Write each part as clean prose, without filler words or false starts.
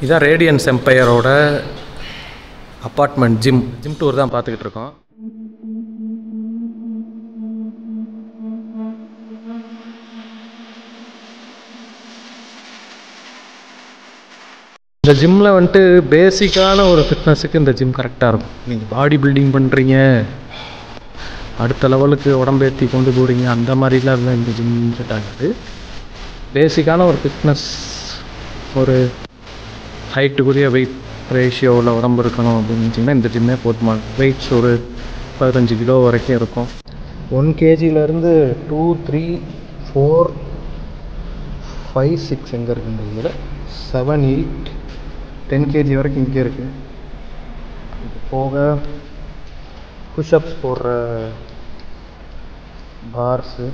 இதான் radians எம்பையரோட apartment gym tour தான் பார்த்துக்கிட்டு இருக்கோம். இந்த ஜிம்மில் வந்துட்டு பேசிக்கான ஒரு ஃபிட்னஸுக்கு இந்த ஜிம் கரெக்டாக இருக்கும். நீங்கள் பாடி பில்டிங் பண்ணுறீங்க, அடுத்த லெவலுக்கு உடம்பேற்றி கொண்டு போகிறீங்க, அந்த மாதிரிலாம் இருந்தால் இந்த ஜிம் செட் ஆகாது. பேசிக்கான ஒரு ஃபிட்னஸ், ஒரு ஹைட்டுக்குரிய வெயிட் ரேஷியோவில் உடம்பு இருக்கணும் அப்படின்னு நினச்சிங்கன்னா இந்த ஜிம்மே போதுமான. வெயிட்ஸ் ஒரு 15 கிலோ வரைக்கும் இருக்கும். 1 kgலேருந்து 2, 3, 4, 5, 6 எங்கே இருக்குன்ற இதில் 7, 8, 10 kg வரைக்கும் இங்கே இருக்குது. இது போக புஷ்அப்ஸ் போடுற பார்ஸு,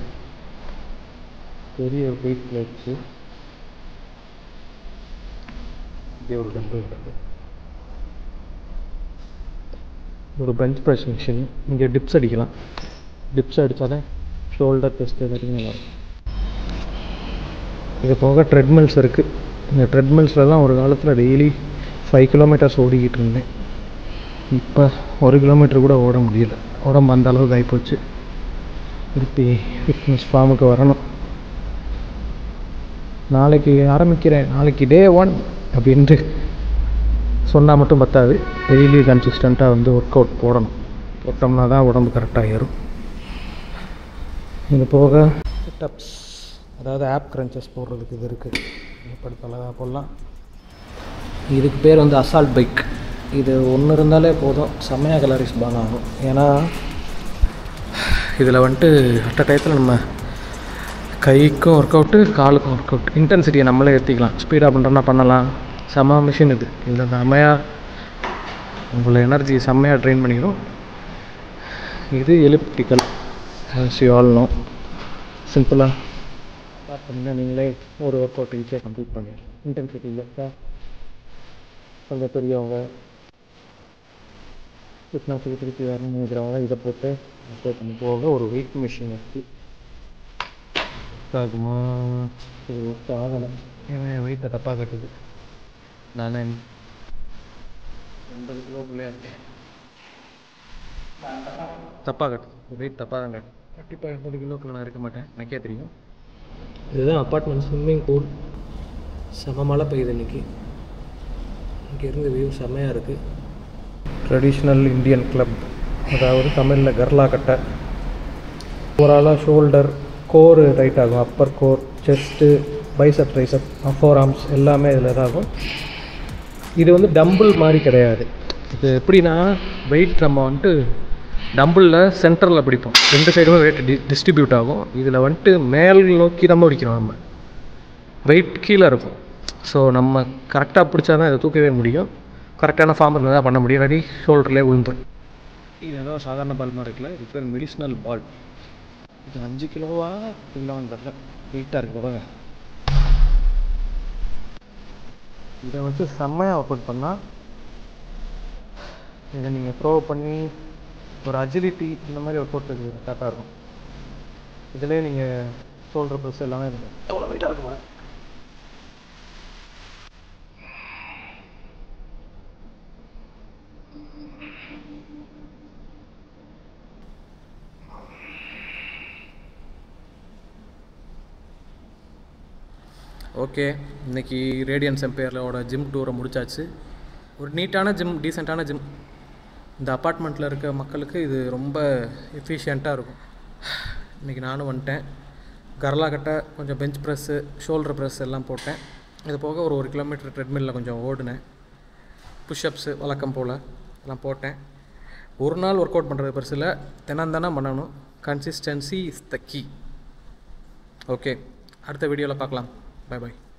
பெரிய வெயிட் பிளேட்ஸு, இதே ஒரு டம்பிள் இருக்குது, ஒரு பெஞ்ச் ப்ரெஸ் மிஷின், இங்கே டிப்ஸ் அடிக்கலாம். டிப்ஸ் அடித்தாலே ஷோல்டர் செஸ்ட் வரைக்கும் நல்லாயிருக்கும். இது போக ட்ரெட்மில்ஸ் இருக்குது. இந்த ட்ரெட்மில்ஸ்லாம் ஒரு காலத்தில் டெய்லி 5 kilometers ஓடிக்கிட்டு இருந்தேன். இப்போ 1 kilometer கூட ஓட முடியல. உடம்பு அந்த அளவுக்கு ஆகிப்போச்சு. திருப்பி ஃபிட்னஸ் ஃபார்முக்கு வரணும். நாளைக்கு ஆரம்பிக்கிறேன், நாளைக்கு டே 1 அப்படின்ட்டு சொன்னால் மட்டும் பத்தாது. டெய்லி கன்சிஸ்டண்ட்டாக வந்து ஒர்க் அவுட் போடணும். போட்டோம்னா தான் உடம்பு கரெக்டாக ஏறும். இது போக சிட்டப்ஸ், அதாவது ஆப் கிரன்ச்சஸ் போடுறதுக்கு இது இருக்குது. படுத்தலாம் போடலாம். இதுக்கு பேர் வந்து அசால்ட் பைக். இது ஒன்று இருந்தாலே போதும், செம்மையாக கலரிஸ் பான் ஆகும். ஏன்னா இதில் வந்துட்டு அட்ட டயத்தில் நம்ம கைக்கும் ஒர்க் அவுட்டு, காலுக்கும் ஒர்க் அவுட், இன்டென்சிட்டியை நம்மளே ஏற்றிக்கலாம். ஸ்பீடாக பண்ணுறோன்னா பண்ணலாம். செம்ம மிஷின் இது. இதில் செம்மையாக உங்களை எனர்ஜி செம்மையாக ட்ரெயின் பண்ணிடும். இது elliptical, as you all know. சிம்பிளாக ஸ்டார்ட் பண்ணிங்கன்னா நீங்களே ஒரு ஒர்க் அவுட் ஈஸியாக கம்ப்ளீட் பண்ணிடலாம். இன்டென்சிட்டி இல்லைக்கா கொஞ்சம் பெரியவங்க, ஃபிட்னஸுக்கு திருப்பி வரணும்னு நினைக்கிறவங்க இதை போட்டு அப்ளை பண்ணி போக ஒரு வெயிட் மிஷின் வச்சு ஆகுமா? இது ஒர்க் ஆகலை. ஏன்னா வெயிட்டை தப்பாக கட்டுது. நான் 80 கிலோக்குள்ளே இருக்கேன். தப்பாக கட்டுது, வெயிட் தப்பாக தான் கட்டுது. கண்டிப்பாக 80 கிலோக்குள்ள நான் இருக்க மாட்டேன், எனக்கே தெரியும். இதுதான் அப்பார்ட்மெண்ட் ஸ்விம்மிங் பூல். செம மழை பெய்யுது இன்றைக்கி. இங்கேருந்து வியூ செம்மையாக இருக்குது. ட்ரெடிஷ்னல் இந்தியன் கிளப், அதாவது தமிழில் கர்லா கட்டை. ஓவராலாக ஷோல்டர், கோர் டைட் ஆகும். Upper core, chest, bicep, tricep, forearms எல்லாமே இதில் இதாகும். இது வந்து டம்பிள் மாதிரி கிடையாது. இது எப்படின்னா, வெயிட் நம்ம வந்துட்டு டம்பிளில் சென்டரில் பிடிப்போம், 2 சைடுமே வெயிட் டிஸ்ட்ரிபியூட் ஆகும். இதில் வந்துட்டு மேல் நோக்கி நம்ம பிடிக்கிறோம். நம்ம வெயிட் கீழே இருக்கும். ஸோ நம்ம கரெக்டாக பிடிச்சா தான் இதை தூக்கவே முடியும். கரெக்டான ஃபார்ம் இருந்தால் தான் பண்ண முடியும். இல்லாட்டி ஷோல்டர்லேயே விழுந்துடும். இது ஏதோ சாதாரண பால் மாதிரி இருக்குல்ல, இது பேர் மெடிசினல் பால். இது 5 கிலோவா இல்லைன்னு தெரியல, வெயிட்டாக இருக்குது பாருங்க. இதை வச்சு செம்மையாக ஒர்க் அவுட் பண்ணால், இதை நீங்கள் த்ரோ பண்ணி ஒரு அஜிலிட்டி இந்த மாதிரி ஒர்க் அவுட் கரெக்டாக இருக்கும். இதிலே நீங்கள் ஷோல்டர் ப்ரெஸ் எல்லாமே இருக்கும். எவ்வளோ வெயிட்டாக இருக்குமா? ஓகே, இன்றைக்கி ரேடியன்ஸ் எம்பையரோட ஜிம் டூரை முடிச்சாச்சு. ஒரு நீட்டான ஜிம், டீசெண்டான ஜிம். இந்த அப்பார்ட்மெண்ட்டில் இருக்க மக்களுக்கு இது ரொம்ப எஃபிஷியண்ட்டாக இருக்கும். இன்றைக்கி நானும் வந்துட்டேன். கர்லா கட்டை, கொஞ்சம் பெஞ்ச் ப்ரெஸ்ஸு, ஷோல்டர் ப்ரெஸ் எல்லாம் போட்டேன். இது போக ஒரு 1 kilometer ட்ரெட்மில்லில் கொஞ்சம் ஓடினேன். புஷ்அப்ஸு வழக்கம் போல் எல்லாம் போட்டேன். ஒரு நாள் ஒர்க் அவுட் பண்ணுறது பெருசில், தினம் பண்ணணும். Consistency is the key. Okay, அடுத்த வீடியோவில் பார்க்கலாம். Bye bye.